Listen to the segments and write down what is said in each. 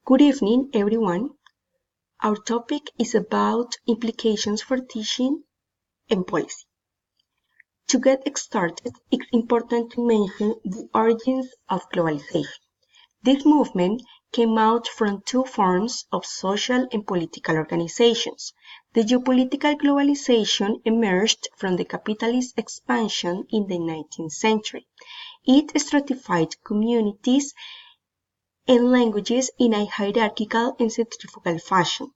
Good evening, everyone. Our topic is about implications for teaching and policy. To get started, it's important to mention the origins of globalization. This movement came out from two forms of social and political organizations. The geopolitical globalization emerged from the capitalist expansion in the 19th century. It stratified communities and languages in a hierarchical and centrifugal fashion.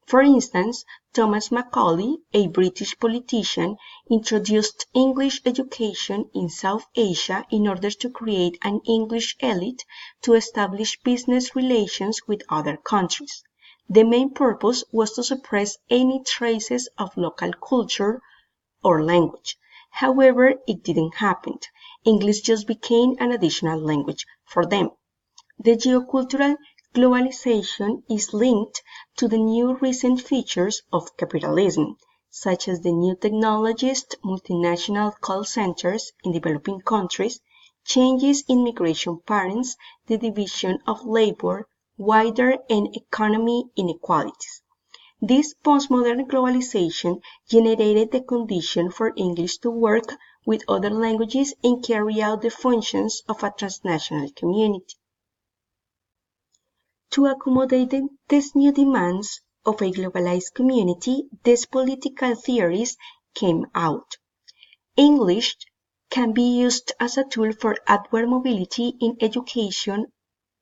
For instance, Thomas Macaulay, a British politician, introduced English education in South Asia in order to create an English elite to establish business relations with other countries. The main purpose was to suppress any traces of local culture or language. However, it didn't happen. English just became an additional language for them. The geocultural globalization is linked to the new recent features of capitalism, such as the new technologies, multinational call centers in developing countries, changes in migration patterns, the division of labor, wider and economic inequalities. This postmodern globalization generated the condition for English to work with other languages and carry out the functions of a transnational community. To accommodate these new demands of a globalized community, these political theories came out. English can be used as a tool for upward mobility in education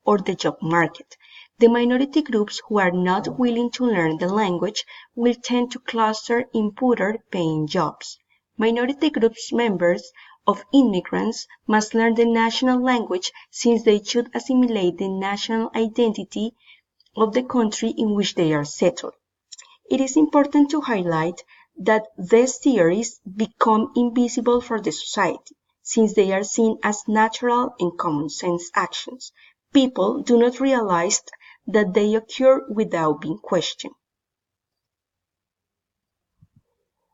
or the job market. The minority groups who are not willing to learn the language will tend to cluster in poorer paying jobs. Minority groups members of immigrants must learn the national language since they should assimilate the national identity of the country in which they are settled. It is important to highlight that these theories become invisible for the society, since they are seen as natural and common sense actions. People do not realize that they occur without being questioned.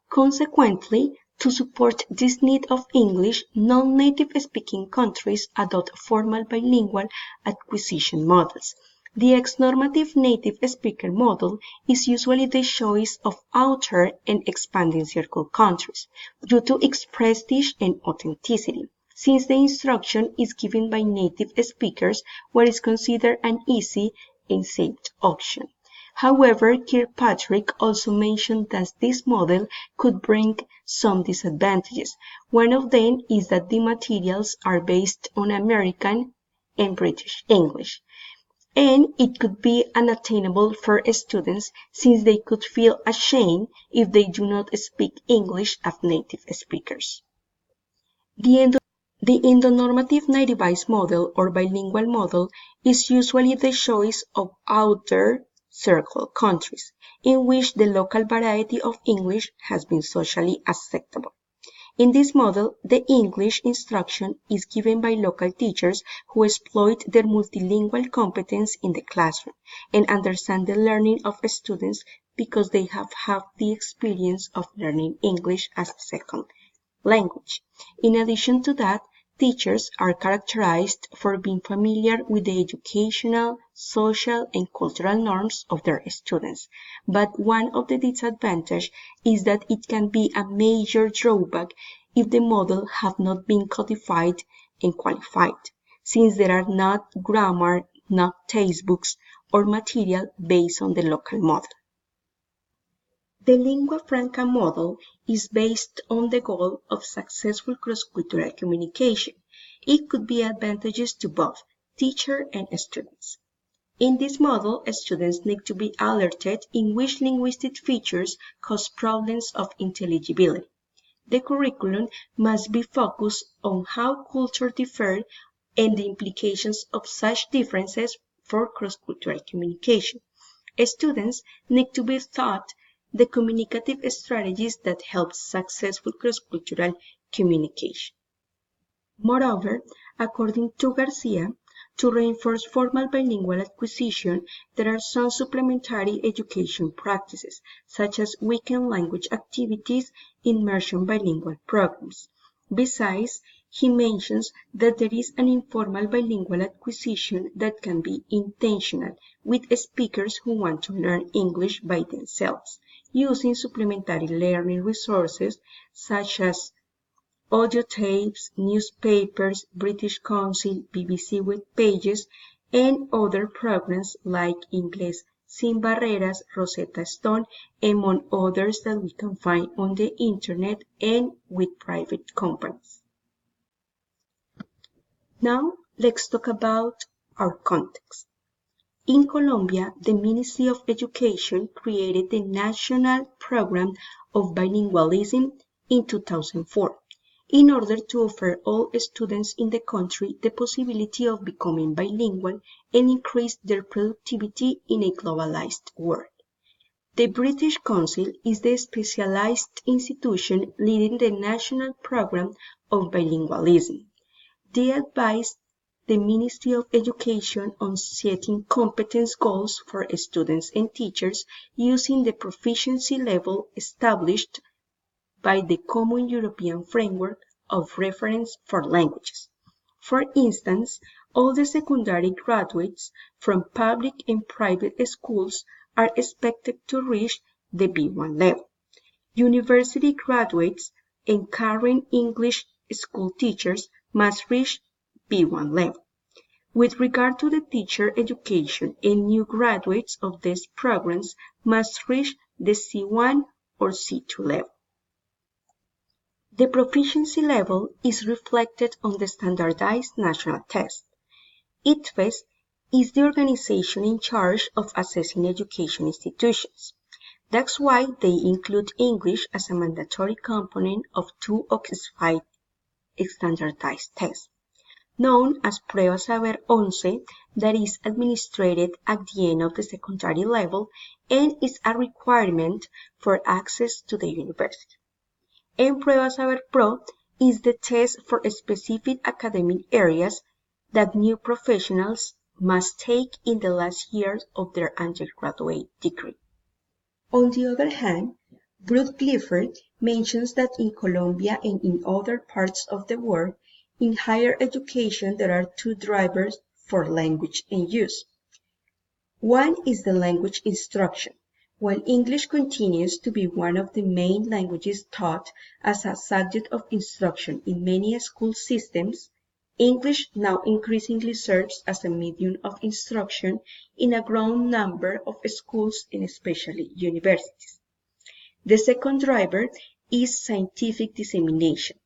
Consequently, to support this need of English, non-native speaking countries adopt formal bilingual acquisition models. The ex-normative native speaker model is usually the choice of outer and expanding circle countries due to its prestige and authenticity. Since the instruction is given by native speakers, what is considered an easy and safe option. However, Kirkpatrick also mentioned that this model could bring some disadvantages. One of them is that the materials are based on American and British English, and it could be unattainable for students since they could feel ashamed if they do not speak English as native speakers. The endonormative nativized model or bilingual model is usually the choice of outer circle countries, in which the local variety of English has been socially acceptable. In this model, the English instruction is given by local teachers who exploit their multilingual competence in the classroom and understand the learning of students because they have had the experience of learning English as a second language. In addition to that, teachers are characterized for being familiar with the educational, social, and cultural norms of their students. But one of the disadvantages is that it can be a major drawback if the model have not been codified and qualified, since there are not grammar, not textbooks, or material based on the local model. The lingua franca model is based on the goal of successful cross-cultural communication. It could be advantageous to both teacher and students. In this model, students need to be alerted in which linguistic features cause problems of intelligibility. The curriculum must be focused on how cultures differ and the implications of such differences for cross-cultural communication. Students need to be taught the communicative strategies that help successful cross-cultural communication. Moreover, according to Garcia, to reinforce formal bilingual acquisition, there are some supplementary education practices, such as weekend language activities, immersion bilingual programs. Besides, he mentions that there is an informal bilingual acquisition that can be intentional with speakers who want to learn English by themselves, using supplementary learning resources such as audio tapes, newspapers, British Council, BBC web pages, and other programs like Inglés Sin Barreras, Rosetta Stone, among others that we can find on the internet and with private companies. Now, let's talk about our context. In Colombia, the Ministry of Education created the National Program of Bilingualism in 2004 in order to offer all students in the country the possibility of becoming bilingual and increase their productivity in a globalized world. The British Council is the specialized institution leading the National Program of Bilingualism. They advise the Ministry of Education on setting competence goals for students and teachers using the proficiency level established by the Common European Framework of Reference for Languages. For instance, all the secondary graduates from public and private schools are expected to reach the B1 level. University graduates and current English school teachers must reach B1 level. With regard to the teacher education, and new graduates of these programs must reach the C1 or C2 level. The proficiency level is reflected on the standardized national test. ITFES is the organization in charge of assessing education institutions. That's why they include English as a mandatory component of two Oxford standardized tests, known as Prueba Saber 11, that is administered at the end of the secondary level and is a requirement for access to the university. And Prueba Saber Pro is the test for specific academic areas that new professionals must take in the last years of their undergraduate degree. On the other hand, Ruth Clifford mentions that in Colombia and in other parts of the world, in higher education there are two drivers for language and use. One is the language instruction. While English continues to be one of the main languages taught as a subject of instruction in many school systems, English now increasingly serves as a medium of instruction in a growing number of schools and especially universities. The second driver is scientific dissemination.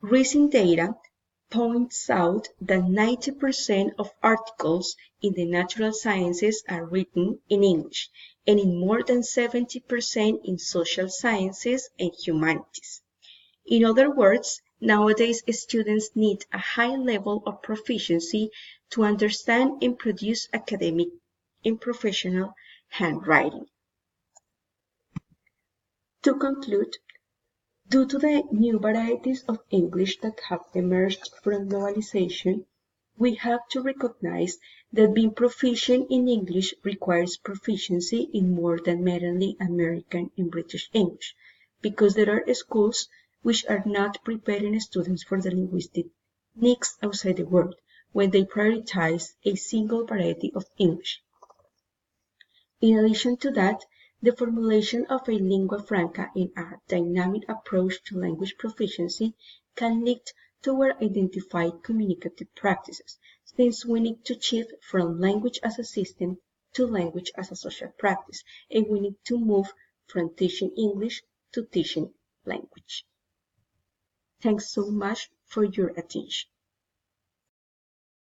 Recent data points out that 90% of articles in the natural sciences are written in English, and in more than 70% in social sciences and humanities. In other words, nowadays students need a high level of proficiency to understand and produce academic and professional handwriting. To conclude, due to the new varieties of English that have emerged from globalization, we have to recognize that being proficient in English requires proficiency in more than merely American and British English, because there are schools which are not preparing students for the linguistic needs outside the world when they prioritize a single variety of English. In addition to that, the formulation of a lingua franca in a dynamic approach to language proficiency can lead toward identified communicative practices, since we need to shift from language as a system to language as a social practice, and we need to move from teaching English to teaching language. Thanks so much for your attention.